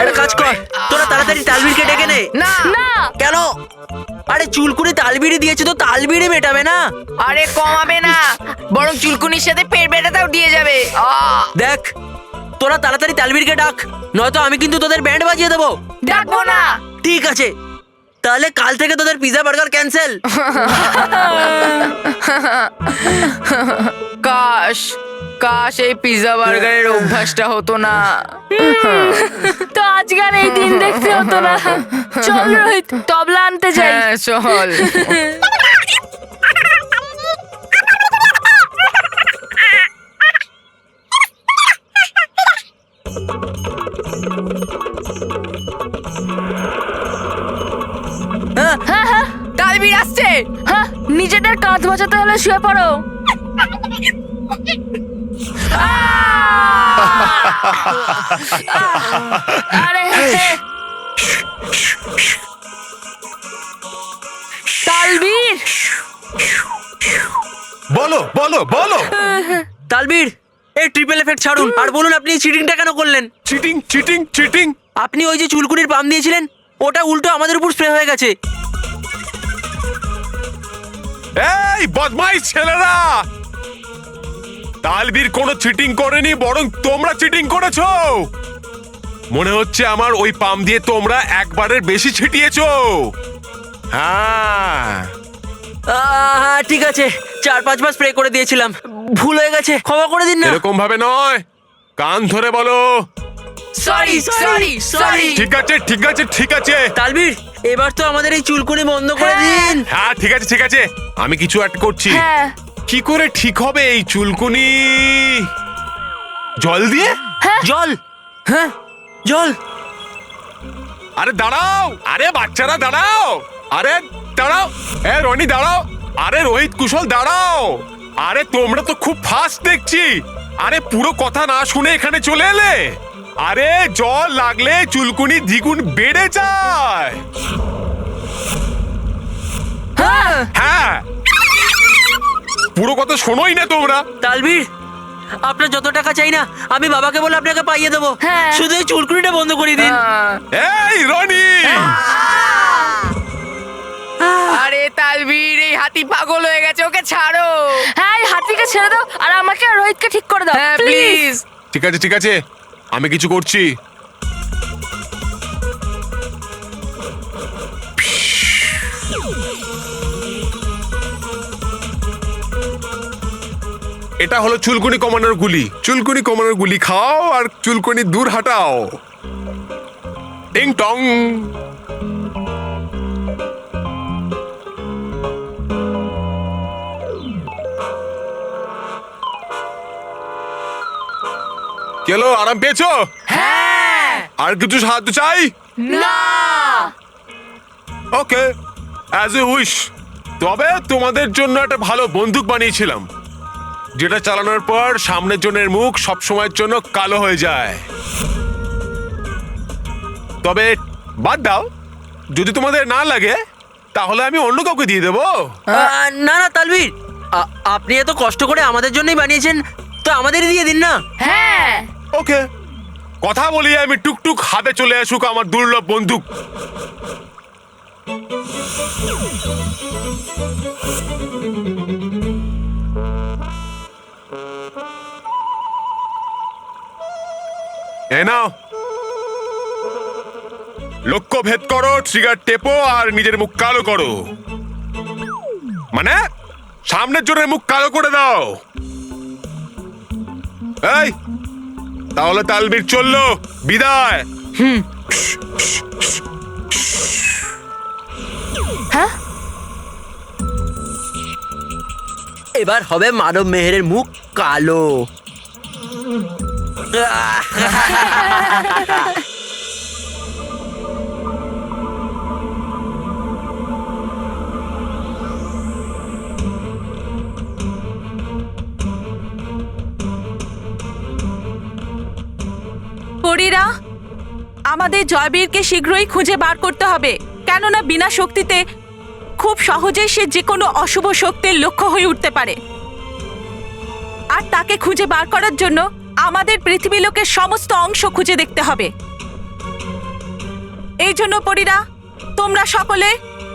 একটা কাজ কর, তোরা তাড়াতাড়ি তালবীরকে ডেকে নে। না না কেন? আরে চুলকুনি তালবিড়ি দিয়েছে তো তালবিড়ি মেটাবে না? আরে কমাবে না, বরং চুলকুনির সাথে পেট ব্যথাটাও দিয়ে যাবে। দেখ, তোরা তাড়াতাড়ি তালবিরকে ডাক, নয়তো আমি কিন্তু তোদের ব্যান্ড বাজিয়ে দেবো। ডাকবো না। ঠিক আছে, তাহলে কাল থেকে তোদের পিজা বার্গার ক্যান্সেল। কাশ কাশ এই পিৎজা বার্গারের অভ্যাসটা হতো না। তো আজকাল এই দিন দেখতে হতো না। চল রোহিত, তবলা আনতে যাই। হ্যাঁ চল। তালবীর আসছে। হ্যাঁ, নিজেদের কাঁধ বাঁচাতে হলে শুয়ে পড়ো। আরে তালবীর, বলো বলো বলো। তালবীর, এই ট্রিপল এফেক্ট ছাড়ুন আর বলুন আপনি চিটিংটা কেন করলেন? Cheating cheating cheating? আপনি ওই যে চুলকুনির পাম দিয়েছিলেন, ওটা উল্টো আমাদের উপর স্প্রে হয়ে গেছে। এই বদমাইশ ছেলেরা, তালবীর কোনো চিটিং করেনি, বরং তোমরা চিটিং করেছো। মনে হচ্ছে আমার ওই পাম দিয়ে তোমরা একবারের বেশি ছিটিয়েছো। হ্যাঁ হ্যাঁ ঠিক আছে, 4-5 বার স্প্রে করে দিয়েছিলাম, ভুল হয়ে গেছে, ক্ষমা করে দিন না। এরকম ভাবে নয়, কান ধরে বলো সরি সরি সরি। ঠিক আছে ঠিক আছে ঠিক আছে। তালবীর, এবার তো আমাদের এই চুলকুনি বন্ধ করে দিন। হ্যাঁ ঠিক আছে ঠিক আছে, আমি কিছু একটা করছি। হ্যাঁ কি করে ঠিক হবে এই চুলকুনি? জল দিয়ে? জল? হ্যাঁ জল। আরে দাঁড়াও, আরে বাচ্চারা দাঁড়াও, আরে দাঁড়াও, এ রনি দাঁড়াও, আরে রোহিত কুশল দাঁড়াও। আরে তোমরা তো খুব ফাস্ট দেখছি, আরে পুরো কথা না শুনে এখানে চলে এলে। আরে জল লাগলে চুলকুনি দ্বিগুণ বেড়ে যায়। হ্যাঁ, পুরো কথা শোনোই না তোমরা। তালবীর, আপনার যত টাকা চাই না আমি বাবাকে বলে আপনাকে পাইয়ে দেবো, হ্যাঁ। শুধু এই চুলকুনিটা বন্ধ করে দিন। এই রনি, আরে তালবীর, এই হাতি পাগল হয়ে গেছে, ওকে ছাড়ো। হ্যাঁ, এই হাতিকে ছেড়ে দাও আর আমাকে আর রোহিতকে ঠিক করে দাও হ্যাঁ প্লিজ। প্লিজ। ঠিক আছে ঠিক আছে, আমি কিছু করছি। এটা হলো চুলকুনি কমানোর গুলি। চুলকুনি কমানোর গুলি খাও আর চুলকুনি দূর হাটাও। টিং টং। চলো, আরাম পেয়েছো? হ্যাঁ। আর কিছু সাহায্য চাই? না। ওকে, অ্যাজ ইউ উইশ। তবে তোমাদের জন্য একটা ভালো বন্দুক বানিয়েছিলাম, যেটা চালানোর পর সামনের জনের মুখ সবসময়ের জন্য কালো হয়ে যায়। তবে বাদ দাও, যদি তোমাদের না লাগে তাহলে আমি অন্য কাউকে দিয়ে দেবো। না না তালবীর, আপনি এত কষ্ট করে আমাদের জন্যই বানিয়েছেন, তো আমাদেরই দিয়ে দিন না। হ্যাঁ ওকে, কথা বলিয়ে আমি টুকটুক হাতে চলে আসুক আমার দুর্লভ বন্দুক। এই নাও, লক্ষ্য ভেদ করো, ট্রিগার টেপো আর নিজের মুখ কালো করো। মানে সামনের জনের মুখ কালো করে দাও। এই, তাহলে তালবীর চললো, বিদায়। হ্যাঁ, এবার হবে মানব মেহেরের মুখ কালো। পরীরা, আমাদের জয়বীরকে শীঘ্রই খুঁজে বার করতে হবে, কেননা বিনা শক্তিতে খুব সহজেই সে যে কোনো অশুভ শক্তির লক্ষ্য হয়ে উঠতে পারে। আর তাকে খুঁজে বার করার জন্য আমাদের পৃথিবীলোকের সমস্ত অংশ খুঁজে দেখতে হবে। এই জন্য পরীরা তোমরা সকলে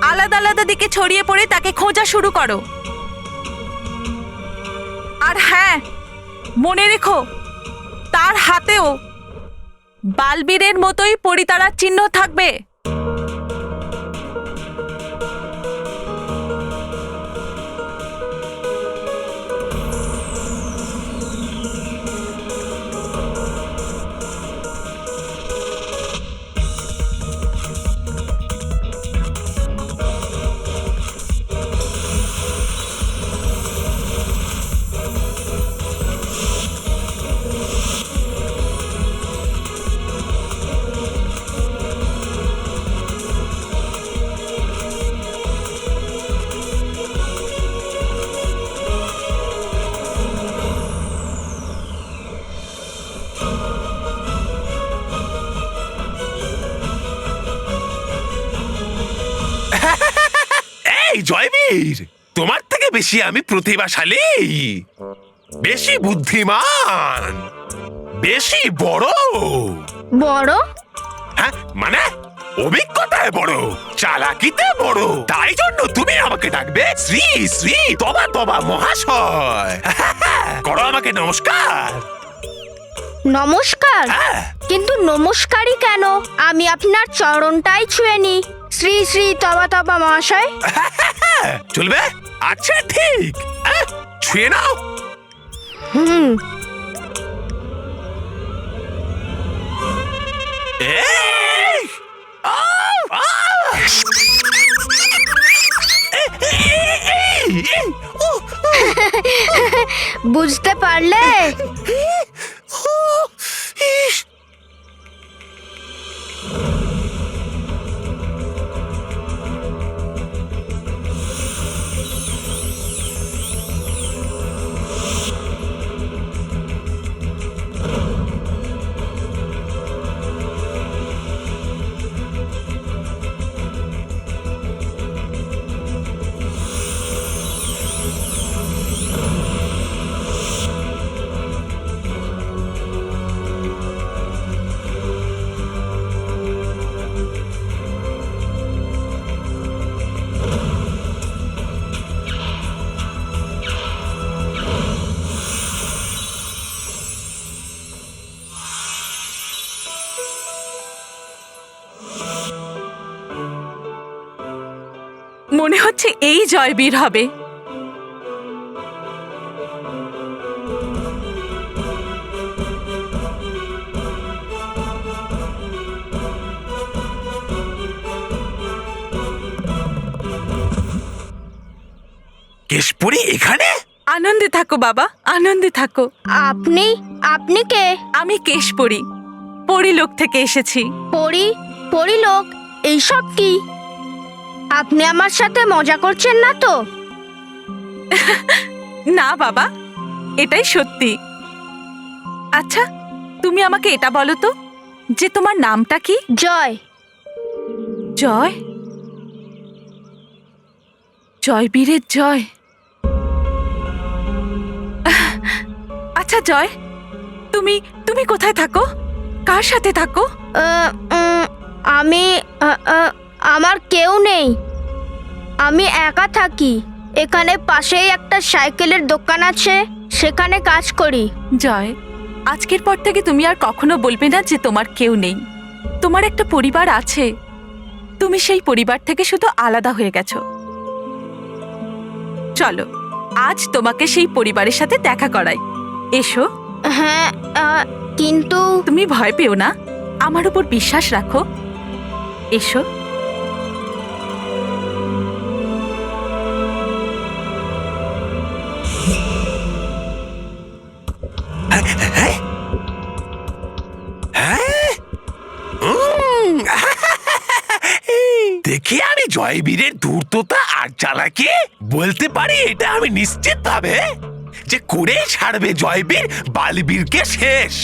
আলাদা আলাদা দিকে ছড়িয়ে পড়ে তাকে খোঁজা শুরু করো। আর হ্যাঁ, মনে রেখো তার হাতেও বালবীরের মতোই পরিতারার চিহ্ন থাকবে। এই জয়বীর, তোমার থেকে বেশি আমি প্রতিভাশালী, বেশি বুদ্ধিমান, বেশি বড়। বড়? হ্যাঁ, মানে অভিজ্ঞতায় বড়, চালাকিতে বড়। তাই জন্য তুমি আমাকে ডাকবে শ্রী শ্রী তবা তবা মহাশয়। করো আমাকে নমস্কার। নমস্কার? হ্যাঁ। কিন্তু নমস্কারই কেন, আমি আপনার চরণটাই ছুঁয়ে নি। শ্রী শ্রী তবা তবা মহাশয়। চলবে? আচ্ছা ঠিক, ছুঁয়ে নাও। এই! আউ! আউ! বুঝতে পারলে? মনে হচ্ছে এই জয়বীর হবে। কেশপুরী এখানে? আনন্দে থাকো বাবা, আনন্দে থাকো। আপনি আপনি কে? আমি কেশপুরী, পরিলোক থেকে এসেছি। পরিলোক? এইসব কি? আপনি আমার সাথে মজা করছেন না তো? না বাবা, এটাই সত্যি। আচ্ছা, তুমি আমাকে এটা বলো তো যে তোমার নামটা কি? জয়। জয়? জয়বীরের জয়। আচ্ছা জয়, তুমি তুমি কোথায় থাকো? কার সাথে থাকো? আমি আমার কেউ নেই, আমি একা থাকি। এখানে পাশেই একটা সাইকেলের দোকান আছে, সেখানে কাজ করি। জয়, আজকের পর থেকে তুমি আর কখনো বলবে না যে তোমার কেউ নেই। তোমার একটা পরিবার আছে, তুমি সেই পরিবার থেকে শুধু আলাদা হয়ে গেছো। চলো, আজ তোমাকে সেই পরিবারের সাথে দেখা করাই। এসো। হ্যাঁ, কিন্তু তুমি ভয় পেও না, আমার উপর বিশ্বাস রাখো। এসো। দেখি আমি জয়বীরের ধূর্ততা আর চালাকি বলতে পারি এটা আমি নিশ্চিত ভাবে যে করে ছাড়বে জয়বীর বালবীরকে শেষ।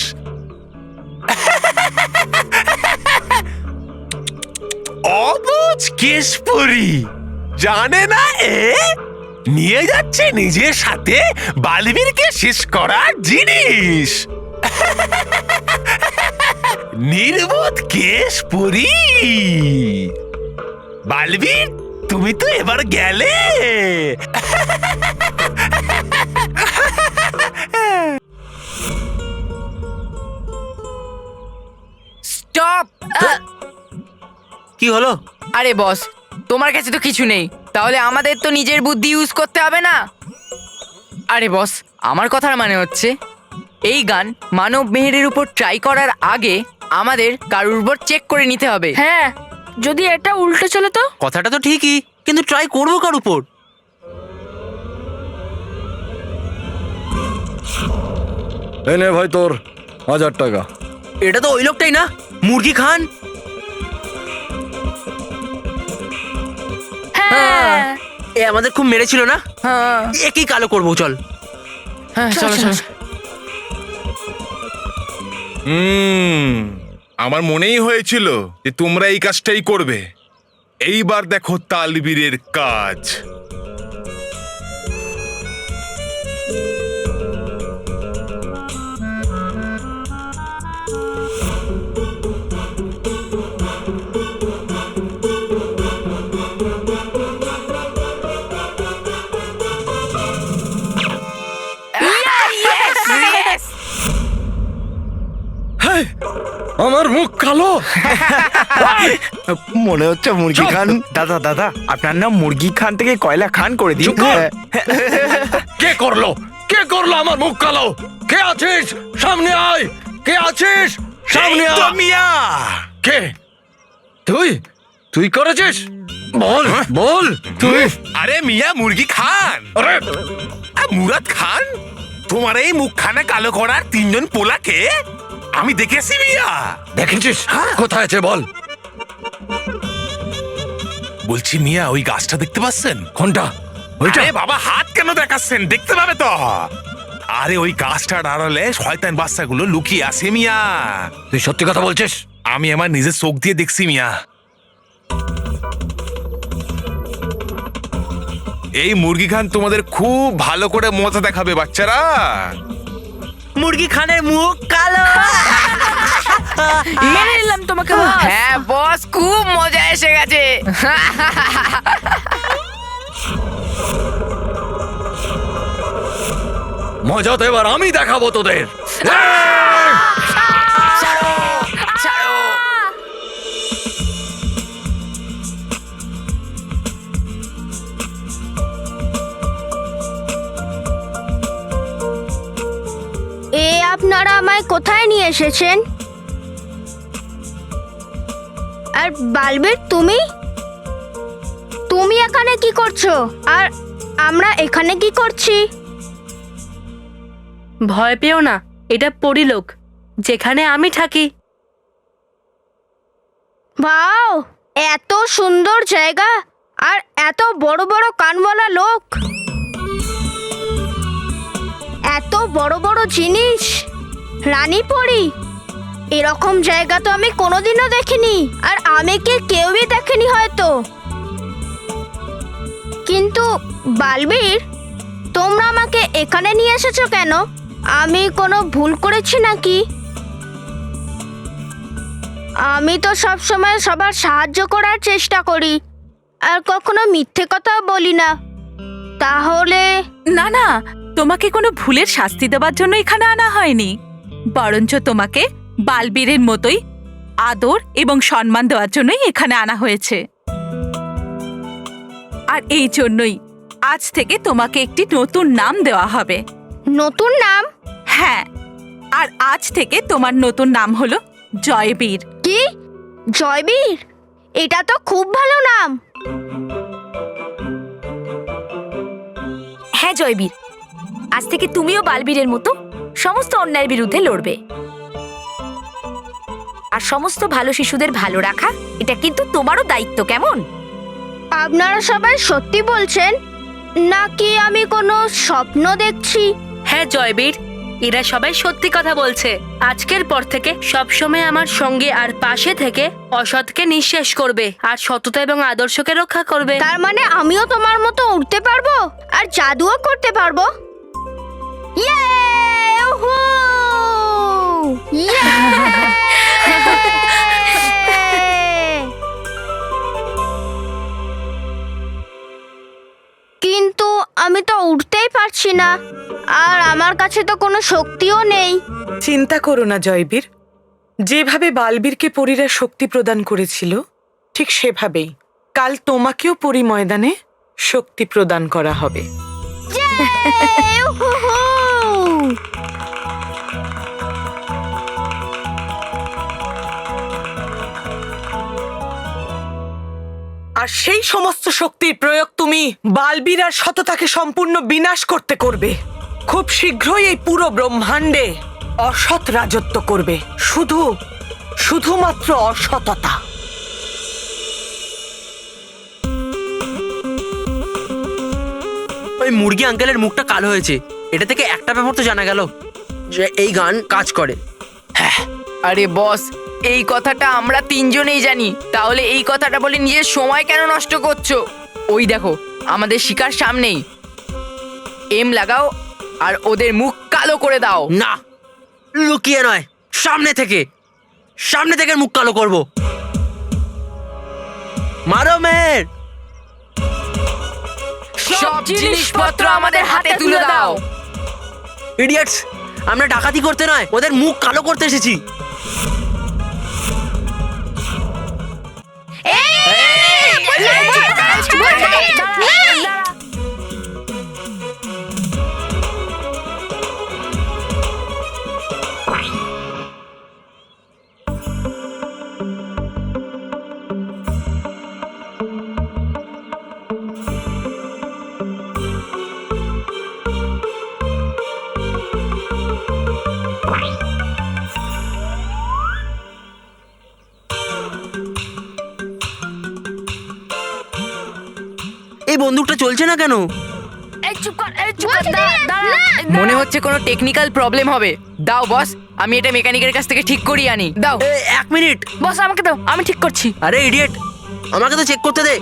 অবুঝ কেশপুরী জানে না এ নিয়ে যাচ্ছে নিজের সাথে বালবীরকে শেষ করার জিনিস। নির্বোধ কেশপুরী, বালবীর তুমি তো এবার গেলে। স্টপ! কি হলো? আরে বস, তোমার কাছে তো কিছু নেই, তাহলে আমাদের তো নিজের বুদ্ধি ইউজ করতে হবে না? আরে বস, আমার কথার মানে হচ্ছে এই গান মানব মেহেরের উপর ট্রাই করার আগে আমাদের কারুর উপর চেক করে নিতে হবে। হ্যাঁ, যদি এটা উল্টে চলে তো? কথাটা তো ঠিকই, কিন্তু ট্রাই করবো কার উপর? এনে ভাই তোর 1000 টাকা। এটা তো ওই লোকটাই না, মুরগি খান। হ্যাঁ। এ আমাদের খুব মেরেছিল না? হ্যাঁ একই কালো করবো, চল। হ্যাঁ, চলো চলো। আমার মনেই হয়েছিল যে তোমরা এই কাজটাই করবে। এইবার দেখো তালবীরের কাজ। আমার মুখ কালো। মনে হচ্ছে মুরগি খান। দাদা দাদা, আপনার নাম মুরগি খান থেকে কয়লা খান করে দিন। চুপ কর। কে করলো? কে করলো আমার মুখ কালো? কে আছিস? সামনে আয়। কে আছিস? সামনে এই তো আয়। মিয়া। কে? তুই? তুই করেছিস? বল বল তুই। আরে মিয়া মুরগি খান। আরে মুরাদ খান, তোমার এই মুখখানা কালো করার 3 জন পোলাকে আমি দেখেছি মিয়া। দেখেছিস? কোথায় আছে বল? বলছি মিয়া, ওই গাছটা দেখতে পাচ্ছেন? কোনটা? ওইটা? আরে বাবা, হাত কেন দেখাচ্ছেন? দেখতে পাবে তো। আরে ওই গাছটার আড়ালে শয়তান বাচ্চাগুলো লুকিয়ে আছে মিয়া। তুই সত্যি কথা বলছিস? আমি আমার নিজের চোখ দিয়ে দেখছি মিয়া। এই মুরগি খান তোমাদের খুব ভালো করে মজা দেখাবে বাচ্চারা। মুরগি খানের মুখ কালো। মেনে নিলাম তোমাকে বস। হ্যাঁ বস, খুব মজা এসে গেছে। মজা তো এবার আমি দেখাবো তোদের। ছাড়ো, ছাড়ো। এ আপনারা আমায় কোথায় নিয়ে এসেছেন? আর বালবীর, তুমি তুমি এখানে কি করছো? আর আমরা এখানে কি করছি? ভয় পেও না, এটা পরিলোক, যেখানে আমি থাকি। বাও, এত সুন্দর জায়গা আর এত বড় বড় কানওয়ালা লোক, এত বড় বড় জিনিস। রানী পরি, এরকম জায়গা তো আমি কোনোদিনও দেখিনি, আর আমি কি কেউই দেখেনি হয়তো। কিন্তু বালবীর, তোমরা আমাকে এখানে নিয়ে এসেছো কেন? আমি কোনো ভুল করেছি নাকি? আমি তো সব সময় সবার সাহায্য করার চেষ্টা করি, আর কখনো মিথ্যে কথা বলি না। তাহলে না না, তোমাকে কোনো ভুলের শাস্তি দেওয়ার জন্য এখানে আনা হয়নি, বরঞ্চ তোমাকে বালবীরের মতোই আদর এবং সম্মান দেওয়ার জন্যই এখানে আনা হয়েছে। আর এই জন্যই আজ থেকে তোমাকে একটি নতুন নাম দেওয়া হবে। নতুন নাম? হ্যাঁ, আর আজ থেকে তোমার নতুন নাম হলো জয়বীর। কি? জয়বীর? এটা তো খুব ভালো নাম। হ্যাঁ জয়বীর, আজ থেকে তুমিও বালবীরের মতো সমস্ত অন্যায়ের বিরুদ্ধে লড়বে। আর সমস্ত ভালো শিশুদের ভালো রাখা এটা কিন্তু তোমারও দায়িত্ব, কেমন? আপনারা সবাই সত্যি বলছেন নাকি আমি কোনো স্বপ্ন দেখছি? হ্যাঁ জয়বীর, এরা সবাই সত্যি কথা বলছে। আজকের পর থেকে সবসময় আমার সঙ্গে আর পাশে থেকে অসৎকে নিঃশেষ করবে আর সততা এবং আদর্শকে রক্ষা করবে। তার মানে আমিও তোমার মতো উঠতে পারবো আর জাদুও করতে পারবো? ইয়ে! উহু! ইয়ে! কাছে তো কোনো শক্তিও নেই। চিন্তা করো না জয়বীর, যেভাবে বালবীরকে পরীরা শক্তি প্রদান করেছিল ঠিক সেভাবেই কাল তোমাকেও পরী ময়দানে শক্তি প্রদান করা হবে। উহুহু! আর সেই সমস্ত শক্তির প্রয়োগ তুমি বালবীর আর সততাকে সম্পূর্ণ বিনাশ করতে করবে। খুব শীঘ্রই এই পুরো ব্রহ্মাণ্ডে অসৎ রাজত্ব করবে, শুধুমাত্র অসততা। ওই মুরগি আঙ্কেলের মুখটা কালো হয়েছে, এটা থেকে একটা ব্যাপার তো জানা গেল যে এই গান কাজ করে। আরে বস, এই কথাটা আমরা তিনজনেই জানি, তাহলে এই কথাটা বলে নিজের সময় কেন নষ্ট করছো? ওই দেখো আমাদের শিকার সামনেই, এম লাগাও আর ওদের মুখ কালো করে দাও। না, লুকিয়ে নয়, সামনে থেকে মুখ কালো করব। মারো মেয়ের সব জিনিসপত্র আমাদের হাতে তুলে দাও। ইডিয়েটস, আমরা ডাকাতি করতে নয়, ওদের মুখ কালো করতে এসেছি। এই বন্দুকটা চলছে না কেন? মনে হচ্ছে কোনো টেকনিক্যাল প্রবলেম হবে। দাও বস, আমি এটা মেকানিকের কাছ থেকে ঠিক করিয়ে আনি। দাও। এক মিনিট বস, আমাকে দাও, আমি ঠিক করছি। আরে ইডিয়েট, আমাকে তো চেক করতে দে।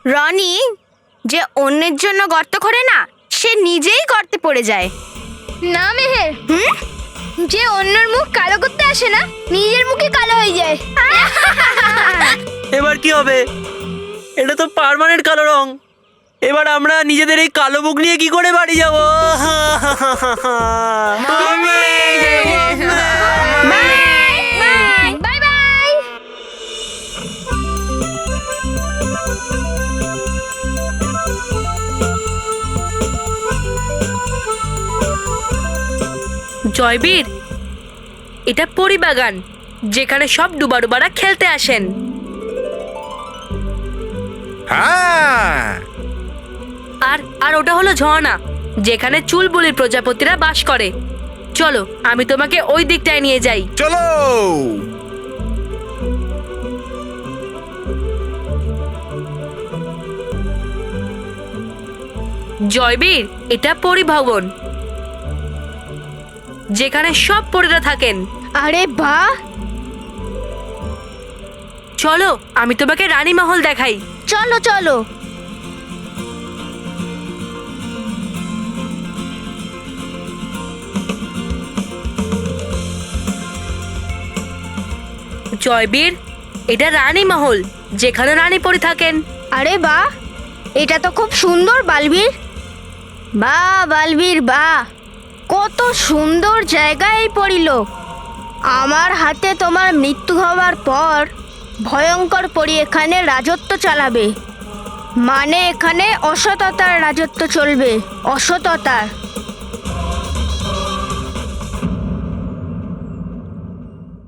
রনি যে অন্যের জন্য গর্ত করে না, সে নিজেই গর্তে পড়ে যায়। না মেহের, যে অন্যের মুখ কালো করতে আসে না, নিজের মুখে কালো হয়ে যায়। এবার কি হবে? এটা তো পার্মানেন্ট কালো রং। এবার আমরা নিজেদের এই কালো মুখ নিয়ে কি করে বাড়ি যাবো? Bye bye. জয়বীর, এটা পরিবাগান, যেখানে সব ডুবাডুবারা খেলতে আসেন। হ্যাঁ, আর ওটা হলো ঝর্ণা, যেখানে চুলবুলির প্রজাপতিরা বাস করে। চলো, আমি তোমাকে ওই দিকটায় নিয়ে যাই। চলো। জয়বীর, এটা পরিভবন, যেখানে সব পরীরা থাকেন। আরে বাহ, চলো, আমি তোমাকে রানী মহল দেখাই। চলো চলো। জয়বীর, এটা রানী মহল, যেখানে রানী পরী থাকেন। আরে বাহ, এটা তো খুব সুন্দর বালবীর। বাহ বালবীর বাহ, কত সুন্দর জায়গায় পড়িল। আমার হাতে তোমার মৃত্যু হওয়ার পর ভয়ঙ্কর পরী এখানে রাজত্ব চালাবে। মানে এখানে অসততার রাজত্ব চলবে, অসততার।